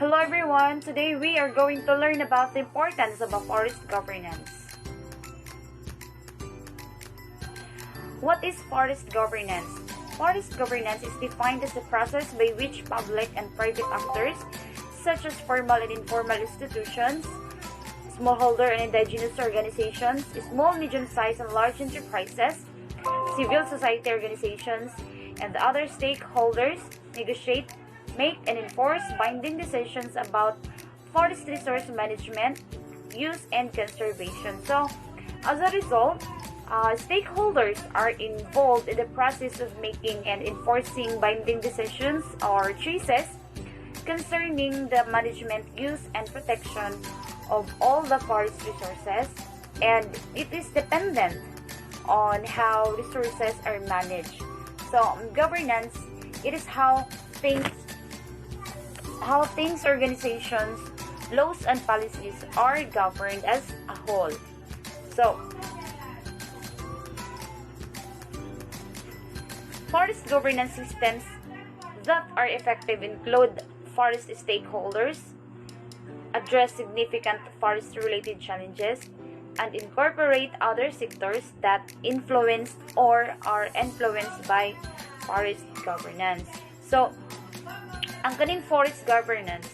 Hello everyone! Today we are going to learn about the importance of a forest governance. What is forest governance? Forest governance is defined as a process by which public and private actors, such as formal and informal institutions, smallholder and indigenous organizations, small, medium-sized and large enterprises, civil society organizations, and other stakeholders negotiate, make, and enforce binding decisions about forest resource management, use, and conservation. So, as a result, stakeholders are involved in the process of making and enforcing binding decisions or choices concerning the management, use, and protection of all the forest resources, and it is dependent on how resources are managed. So, governance, it is how things, organizations, laws, and policies are governed as a whole. So, forest governance systems that are effective include forest stakeholders, address significant forest-related challenges, and incorporate other sectors that influence or are influenced by forest governance. So, ang kaning forest governance,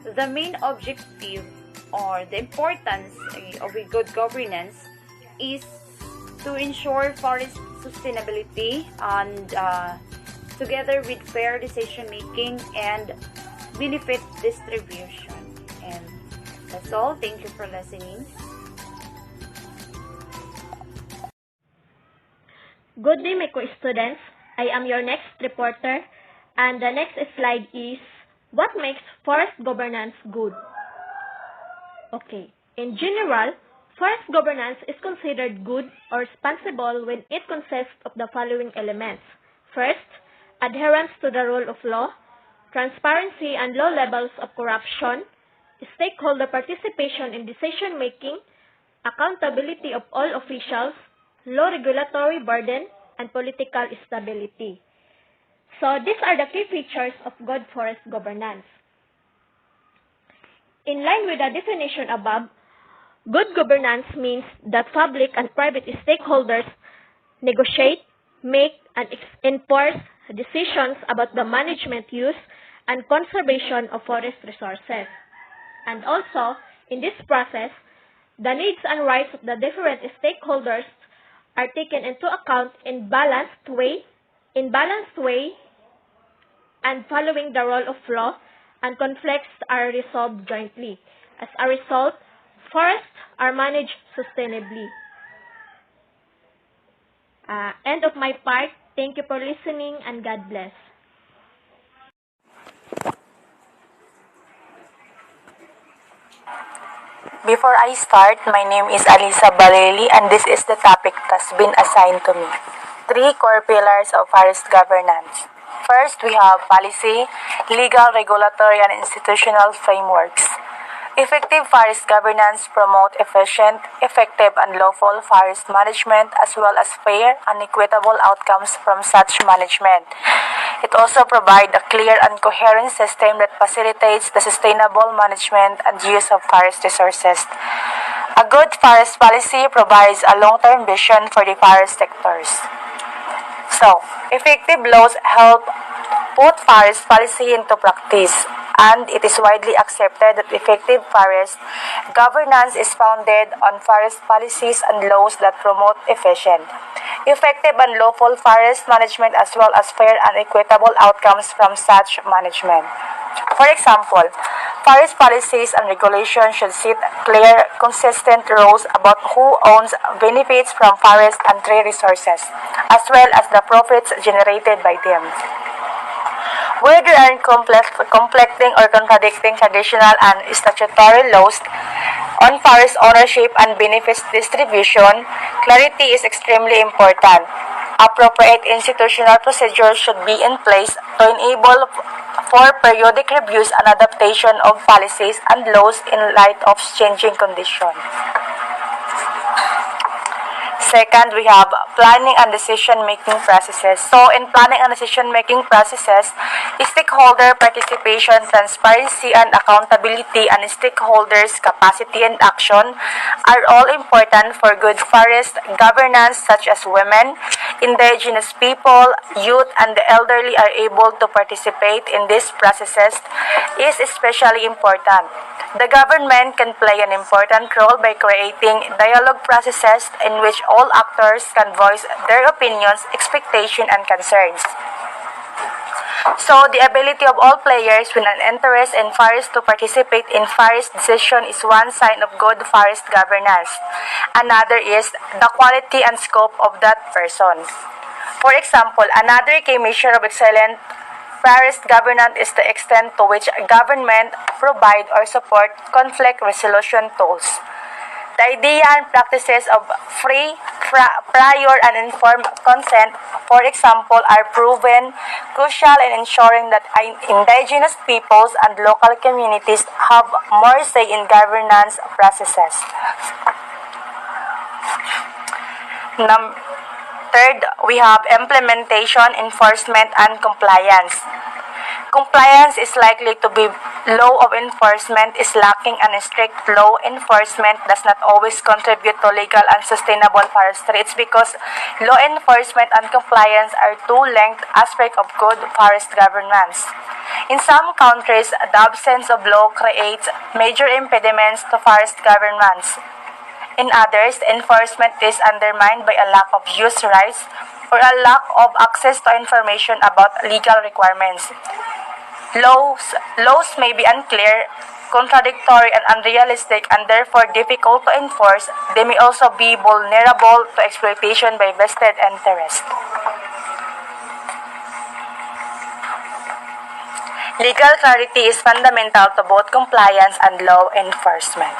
the main objective or the importance of a good governance is to ensure forest sustainability and together with fair decision making and benefit distribution. And that's all. Thank you for listening. Good day, my co-students. I am your next reporter, and the next slide is what makes forest governance good. Okay, in general, forest governance is considered good or responsible when it consists of the following elements. First, adherence to the rule of law, transparency and low levels of corruption, stakeholder participation in decision-making, accountability of all officials, low regulatory burden, and political stability. So, these are the key features of good forest governance. In line with the definition above, good governance means that public and private stakeholders negotiate, make, and enforce decisions about the management, use, and conservation of forest resources. And also, in this process, the needs and rights of the different stakeholders are taken into account in balanced way and following the rule of law, and conflicts are resolved jointly. As a result, forests are managed sustainably. End of my part. Thank you for listening, and God bless. Before I start, my name is Alisa Baleli and this is the topic that's been assigned to me. 3 core pillars of forest governance. First, we have policy, legal, regulatory, and institutional frameworks. Effective forest governance promote efficient, effective, and lawful forest management as well as fair and equitable outcomes from such management. It also provides a clear and coherent system that facilitates the sustainable management and use of forest resources. A good forest policy provides a long-term vision for the forest sectors. So, effective laws help put forest policy into practice, and it is widely accepted that effective forest governance is founded on forest policies and laws that promote efficient, effective, and lawful forest management as well as fair and equitable outcomes from such management. For example, forest policies and regulations should set clear, consistent rules about who owns, benefits from forest and tree resources, as well as the profits generated by them. Where there are conflicting or contradicting traditional and statutory laws on forest ownership and benefits distribution, clarity is extremely important. Appropriate institutional procedures should be in place to enable for periodic reviews and adaptation of policies and laws in light of changing conditions. Second, we have planning and decision-making processes. So, in planning and decision-making processes, stakeholder participation, transparency and accountability, and stakeholders' capacity and action are all important for good forest governance, such as women, indigenous people, youth, and the elderly are able to participate in these processes is especially important. The government can play an important role by creating dialogue processes in which all actors can voice their opinions, expectations, and concerns. So, the ability of all players with an interest in forest to participate in forest decision is one sign of good forest governance. Another is the quality and scope of that person. For example, another key measure of excellent forest governance is the extent to which government provide or support conflict resolution tools. The idea and practices of free, prior, and informed consent, for example, are proven crucial in ensuring that indigenous peoples and local communities have more say in governance processes. Third, we have implementation, enforcement, and compliance. Compliance is likely to be low if enforcement is lacking, and strict law enforcement does not always contribute to legal and sustainable forestry. It's because law enforcement and compliance are two linked aspects of good forest governance. In some countries, the absence of law creates major impediments to forest governance. In others, enforcement is undermined by a lack of use rights or a lack of access to information about legal requirements. Laws may be unclear, contradictory, and unrealistic, and therefore difficult to enforce. They may also be vulnerable to exploitation by vested interests. Legal clarity is fundamental to both compliance and law enforcement.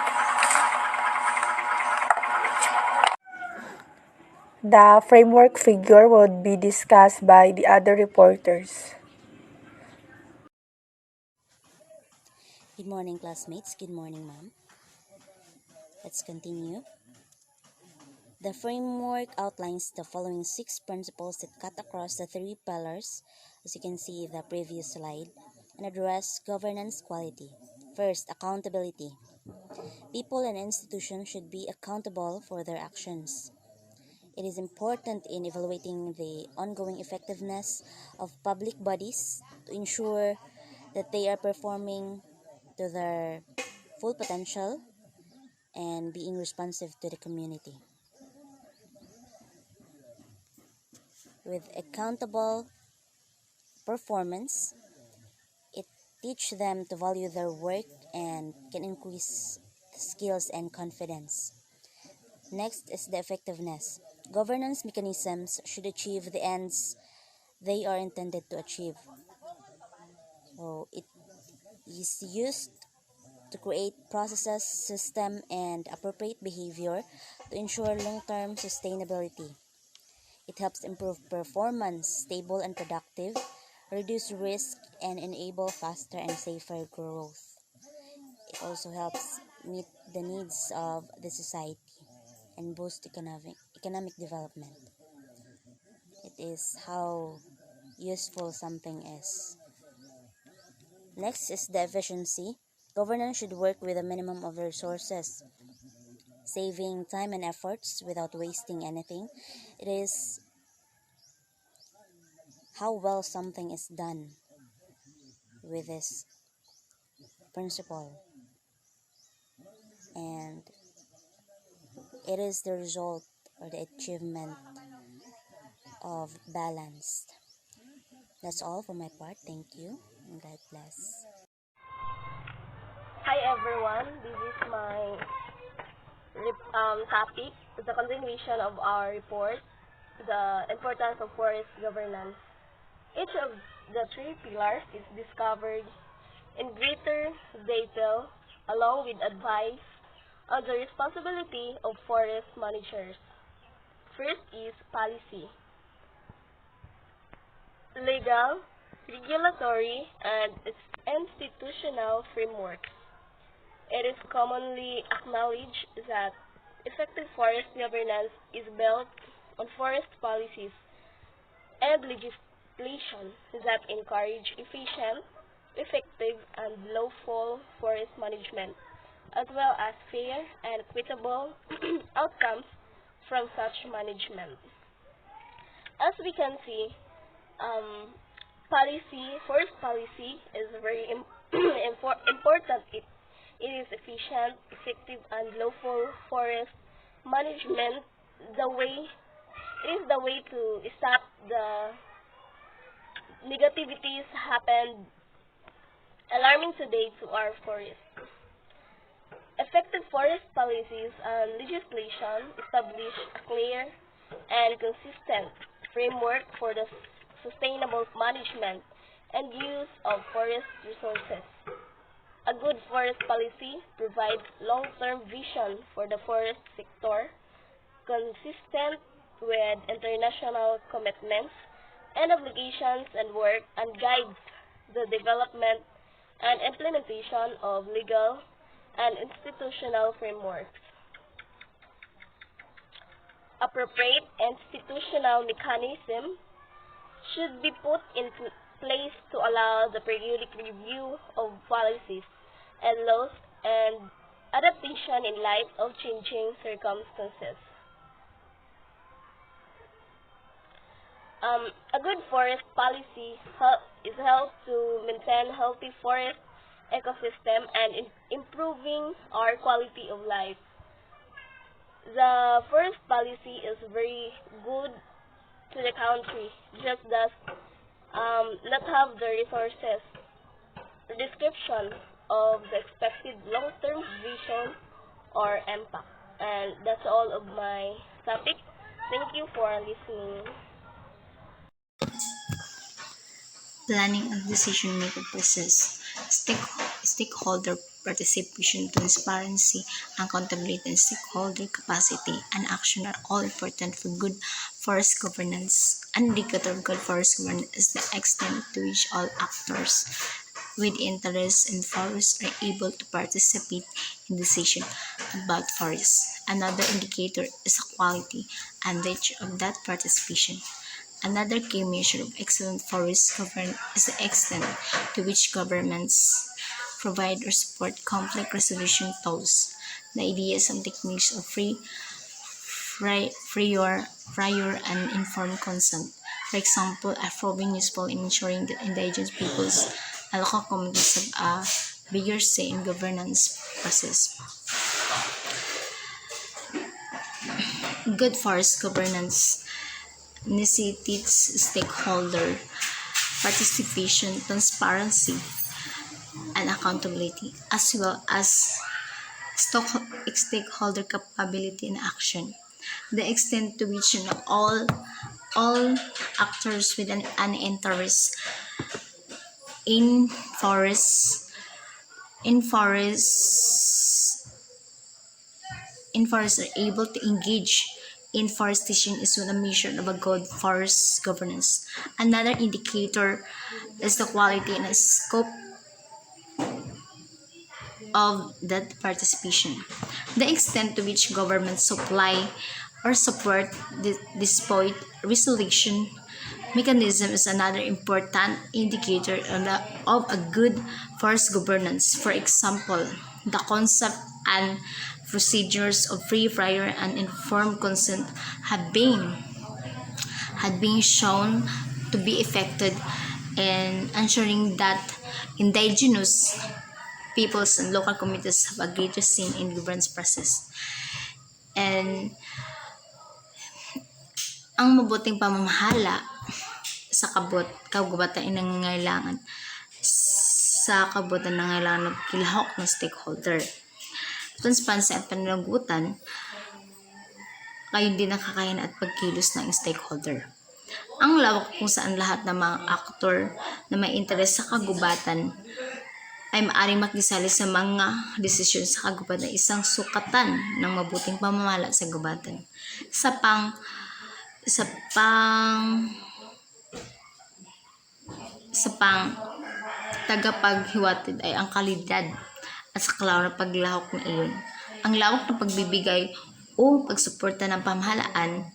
The framework figure would be discussed by the other reporters. Good morning, classmates. Good morning, ma'am. Let's continue. The framework outlines the following 6 principles that cut across the 3 pillars, as you can see in the previous slide, and address governance quality. First, accountability. People and institutions should be accountable for their actions. It is important in evaluating the ongoing effectiveness of public bodies to ensure that they are performing to their full potential and being responsive to the community. With accountable performance, it teaches them to value their work and can increase skills and confidence. Next is the effectiveness. Governance mechanisms should achieve the ends they are intended to achieve. So it is used to create processes, system, and appropriate behavior to ensure long-term sustainability. It helps improve performance, stable and productive, reduce risk, and enable faster and safer growth. It also helps meet the needs of the society and boost economic development. It is how useful something is. Next is the efficiency. Governance should work with a minimum of resources, saving time and efforts without wasting anything. It is how well something is done with this principle, and it is the result or the achievement of balance. That's all for my part. Thank you and God bless. Hi everyone, this is my topic, the continuation of our report, the importance of forest governance. Each of the 3 pillars is discovered in greater detail along with advice on the responsibility of forest managers. First is policy. Legal, regulatory, and institutional frameworks. It is commonly acknowledged that Effective forest governance is built on forest policies and legislation that encourage efficient, effective, and lawful forest management, as well as fair and equitable outcomes from such management. As we can see, forest policy is very important. It is efficient, effective, and lawful forest management. It is the way to stop the negativities happened alarming today to our forest. Effective forest policies and legislation establish a clear and consistent framework for the sustainable management and use of forest resources. A good forest policy provides long-term vision for the forest sector, consistent with international commitments and obligations and work, and guides the development and implementation of legal and institutional frameworks. Appropriate institutional mechanism should be put in place to allow the periodic review of policies and laws and adaptation in light of changing circumstances. A good forest policy is helped to maintain healthy forest ecosystem and improving our quality of life. The forest policy is very good to the country, just does not have the resources, the description of the expected long-term vision or impact. And that's all of my topic. Thank you for listening. Planning and decision-making process, stakeholder participation, transparency, accountability, and stakeholder capacity and action are all important for good forest governance. An indicator of good forest governance is the extent to which all actors with interest in forests are able to participate in decision about forests. Another indicator is the quality and nature of that participation. Another key measure of excellent forest governance is the extent to which governments provide or support conflict resolution tools. The ideas and techniques of prior and informed consent. For example, approving useful in ensuring that indigenous peoples and local communities have a bigger say in governance process. Good forest governance necessitates stakeholder participation, transparency, and accountability, as well as stakeholder capability and action. The extent to which all actors with an interest in forests in forests in forests are able to engage in forestation is one measure of a good forest governance. Another indicator is the quality and scope of that participation. The extent to which governments supply or support the dispute resolution mechanism is another important indicator of a good forest governance. For example, the concept and procedures of free, prior, and informed consent had been shown to be effective in ensuring that indigenous peoples and local communities have a greater say in governance process. And ang mabuting pamamahala sa kabutang ay nangangailangan ng kilahok ng stakeholder. Transparency at pananagutan kayo din nakakayan at pagkilos ng stakeholder. Ang lawak kung saan lahat ng mga aktor na may interes sa kagubatan ay maaaring makisali sa mga desisyon sa kagubatan ay isang sukatan ng mabuting pamamahala sa gubatan. Sa tagapaghiwatid ay ang kalidad at sa kalawang ng paglahok na iyon. Ang lawak ng pagbibigay o pagsuporta ng pamahalaan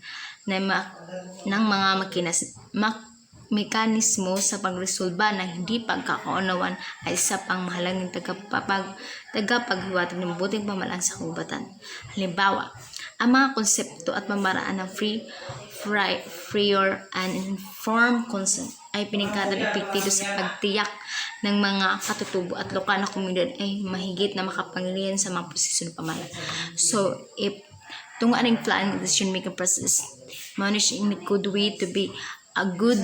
ng mga mekanismo sa pagresolba ng hindi pagkakaunawan ay isa pang mahalagang tagapaghiwatig ng mabuting pamahalaan sa kagubatan. Halimbawa, ang mga konsepto at pamaraan ng freer and informed consent ay pinagkatang epektibo sa pagtiyak ng mga katutubo at lokal na komunidad ay mahigit na makapangyarihan sa mga posisyon ng pamahalaan. So, if itong aning planning decision-making process, manage in a good way to be a good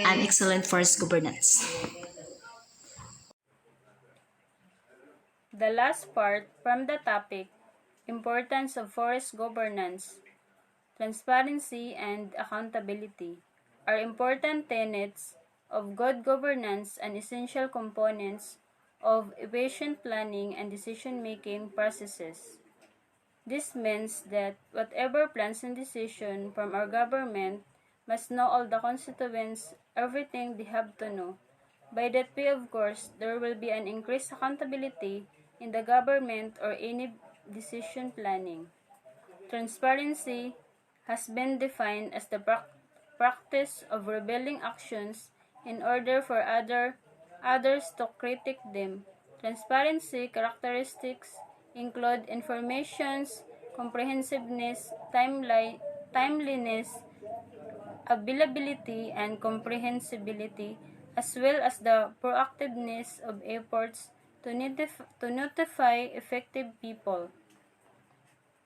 and excellent forest governance. The last part from the topic, importance of forest governance, transparency and accountability, are important tenets of good governance and essential components of efficient planning and decision-making processes. This means that whatever plans and decision from our government must know all the constituents, everything they have to know. By that way, of course, there will be an increased accountability in the government or any decision planning. Transparency has been defined as the practice of revealing actions in order for others to critique them. Transparency characteristics include information's comprehensiveness, timeliness, availability, and comprehensibility, as well as the proactiveness of efforts to notify affected people.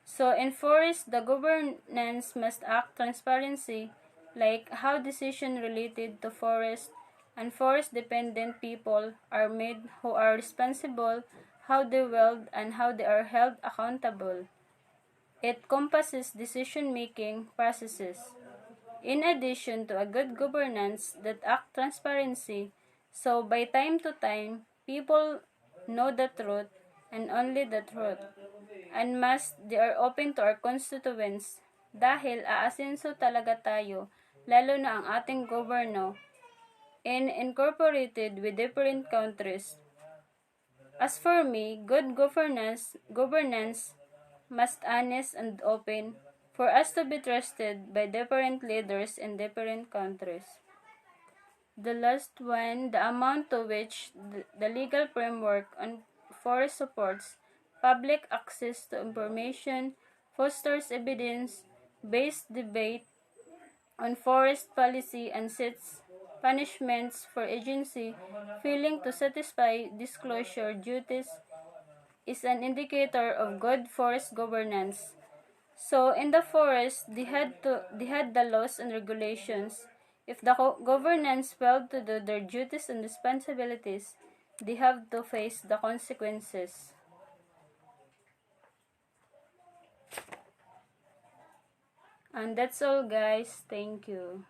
So in forest, the governance must act transparency, like how decisions related to forest and forest-dependent people are made, who are responsible, how they wield, and how they are held accountable. It encompasses decision-making processes. In addition to a good governance that act transparency, so by time to time, people know the truth and only the truth. And must they are open to our constituents dahil aasenso talaga tayo, lalo na ang ating gobyerno incorporated with different countries. As for me, good governance must honest and open for us to be trusted by different leaders in different countries. The last one, the amount to which the legal framework on forest supports public access to information, fosters evidence-based debate on forest policy, and sets punishments for agency failing to satisfy disclosure duties is an indicator of good forest governance. So in the forest, they had the laws and regulations. If the governance failed to do their duties and responsibilities, they have to face the consequences. And that's all, guys. Thank you.